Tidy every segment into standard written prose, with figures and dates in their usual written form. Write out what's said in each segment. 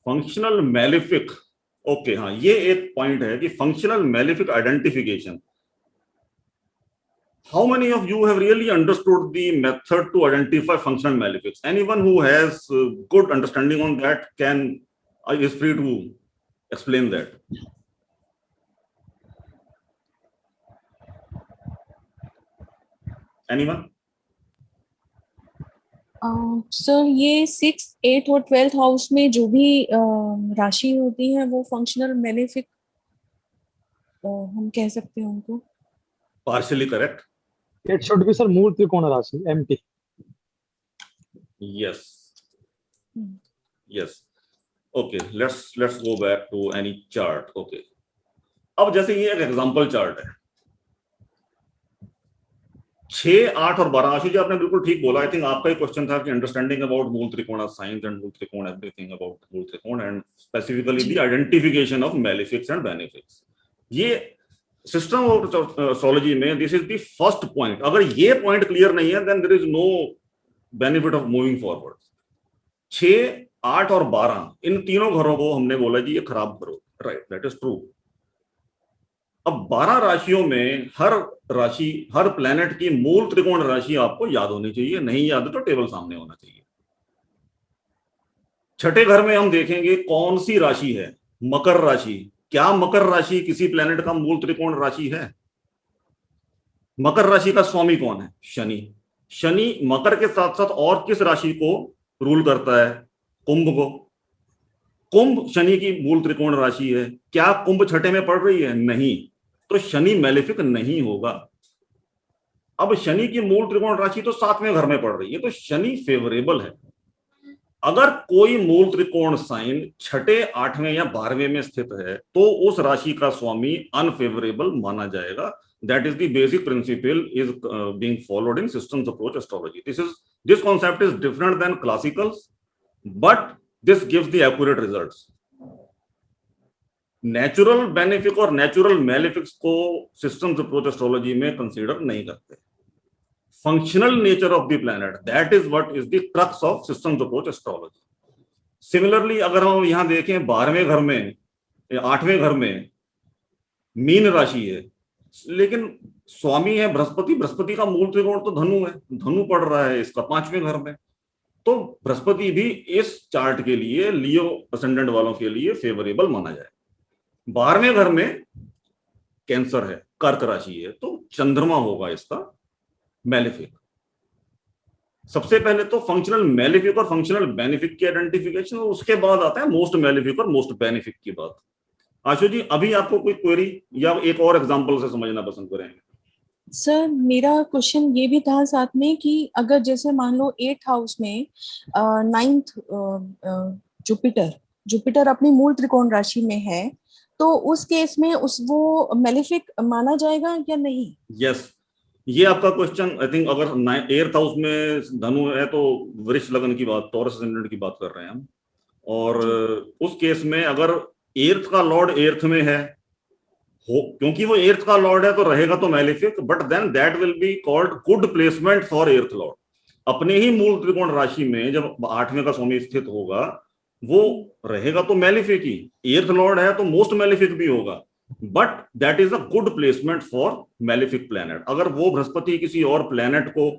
Functional malefic, okay हाँ, ये एक पॉइंट है कि functional malefic identification. How many of you have really understood the method to identify functional malefics? Anyone who has good understanding on that is free to explain that. Anyone? Sir ये 6, 8 और 12th house में जो भी राशि होती है वो functional malefic हम कह सकते हैं उनको. Partially correct. It should be, sir, मूल त्रिकोण राशि, empty. Yes. Yes. Okay, let's go back to any chart. Okay. अब जैसे ये एक एग्जांपल चार्ट है, 6, 8 और 12. आशु जी आपने बिल्कुल ठीक बोला. आई थिंक आपका ही क्वेश्चन था कि अंडरस्टैंडिंग अबाउट मूल त्रिकोण साइंस एंड मूल त्रिकोण, एवरीथिंग अबाउट मूल त्रिकोण and specifically the identification of malefics and benefics. ये सिस्टम ऑफ एस्ट्रोलॉजी में this is the first point. अगर ये पॉइंट क्लियर नहीं है then there is no benefit of moving forward. 6, 8 और 12 इन तीनों घरों को हमने बोला जी ये खराब करो, राइट, दैट इज ट्रू. अब 12 राशियों में हर राशि, हर प्लेनेट की मूल त्रिकोण राशि आपको याद होनी चाहिए. नहीं याद है तो टेबल सामने होना चाहिए. छठे घर में हम देखेंगे कौन सी राशि है, मकर राशि. क्या मकर राशि किसी प्लेनेट का मूल त्रिकोण राशि है? मकर राशि का स्वामी कौन है? शनि. शनि मकर के साथ साथ और किस राशि को रूल करता है? कुंभ को. कुंभ शनि की मूल त्रिकोण राशि है. क्या कुंभ छठे में पड़ रही है? नहीं. तो शनि मेलेफिक नहीं होगा. अब शनि की मूल त्रिकोण राशि तो 7वें घर में पड़ रही है, तो शनि फेवरेबल है. अगर कोई मूल त्रिकोण साइन छठे, 8वें या 12वें में स्थित है तो उस राशि का स्वामी अनफेवरेबल माना जाएगा. That is the basic principle is being followed in systems approach astrology. This concept is different than classicals, but this gives the accurate results. Natural benefic और नेचुरल मेलिफिक्स को सिस्टम्स अप्रोच एस्ट्रोलॉजी में consider नहीं करते. Functional nature of the planet, that is what is the crux of systems approach astrology. Similarly अगर हम यहां देखें 12वें घर में या 8वें घर में मीन राशि है, लेकिन स्वामी है बृहस्पति. बृहस्पति का मूल त्रिकोण तो धनु है, धनु पड़ रहा है इसका 5वें घर में. तो बृहस्पति भी इस चार्ट के लिए, लियो असेंडेंट वालों के लिए फेवरेबल माना जाए. 12वें घर में कैंसर है, कर्क राशि है, तो चंद्रमा होगा इसका मेलिफिक. सबसे पहले तो फंक्शनल मेलिफिक और फंक्शनल बेनिफिक की आइडेंटिफिकेशन, और उसके बाद आता है मोस्ट मेलिफिक और मोस्ट बेनिफिक की बात. आशु जी अभी आपको कोई क्वेरी या एक और एग्जांपल से समझना पसंद करेंगे? सर मेरा क्वेश्चन ये भी था साथ में कि अगर जैसे मान लो 8th हाउस में 9th जुपिटर अपनी मूल त्रिकोण राशि में है, तो उस केस में वो मेलिफिक माना जाएगा या नहीं? यस, ये आपका क्वेश्चन आई थिंक अगर 8th हाउस में धनु है तो वृष लगन की बात, टॉरस असेंडेंट की बात कर रहे हैं हम. और उस केस में अगर 8th का लॉर्ड 8th में है, क्योंकि वो 8th का लॉर्ड है तो रहेगा तो malefic, but then that will be called good placement for 8th lord. अपने ही मूल त्रिकोण राशि में जब 8वें का स्वामी स्थित होगा वो रहेगा तो मेलिफिक ही. 8th लॉर्ड है तो मोस्ट मेलिफिक भी होगा, but that is a good placement for malefic planet. अगर वो बृहस्पति किसी और प्लैनेट को,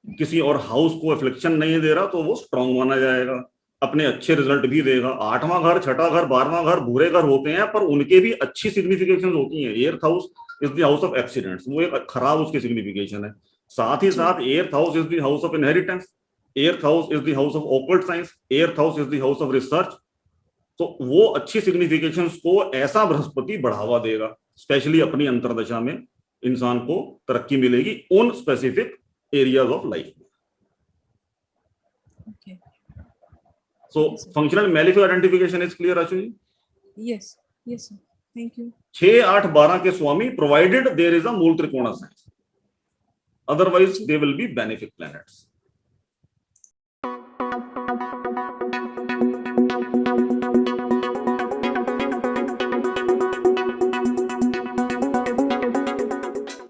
किसी और हाउस को एफ्लिक्शन नहीं दे रहा तो वो स्ट्रांग माना जाएगा, अपने अच्छे रिजल्ट भी देगा. 8वां घर, छठा घर, 12वां घर बुरे घर होते हैं, पर उनके भी अच्छी सिग्निफिकेशन होती हैं. 8th house is the house of accidents, वो एक खराब उसकी सिग्निफिकेशन है. साथ ही साथ 8th house is the house of inheritance, 8th house is the house of occult science, 8th house is the house of research. तो वो अच्छी सिग्निफिकेशंस को ऐसा बृहस्पति बढ़ावा देगा, स्पेशली अपनी अंतर्दशा में इंसान को तरक्की मिलेगी उन स्पेसिफिक एरियाज ऑफ लाइफ में. So functional malefic identification is clear, Ashu ji? Yes, yes sir. Thank you. 6, 8, 12 के स्वामी provided there is a मूल त्रिकोण sign, otherwise they will be benefic planets.